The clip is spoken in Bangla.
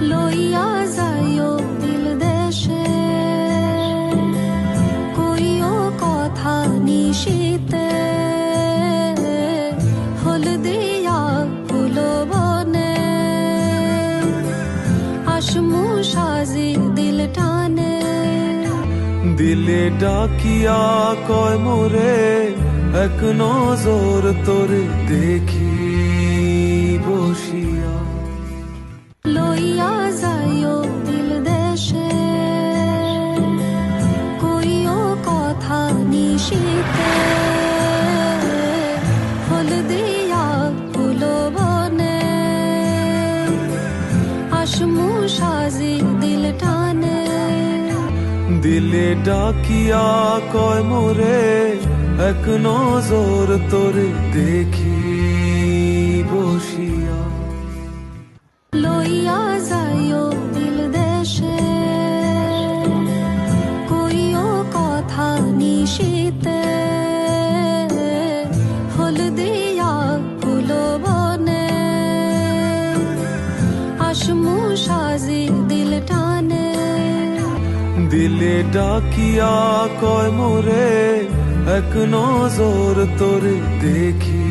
লইয়া যাইও দিল দেশে, কইও কথা নিশীতে, হলদিয়া ফুল বনে, আসমু সাজি দিল টানে। দিলে ডাকিয়া কয় মোরে, এক নজর তোরে দেখি বসিয়া। লইয়া যাইও দিল দেশে, কইও কথা নিশীতে, হলদিয়া ফুল বনে, আসমু সাজি দিল টানে। দিলে ডাকিয়া কয় মোরে, এক নজর তোরে দেখি বসিয়া। লইয়া যাইও দিল দেশে, কইও কথা নিশীতে, হলদিয়া ফুল বনে, আসমু সাজি দিল টানে। দিলে ডাকিয়া কয় মোরে, এক নজর তোরে দেখি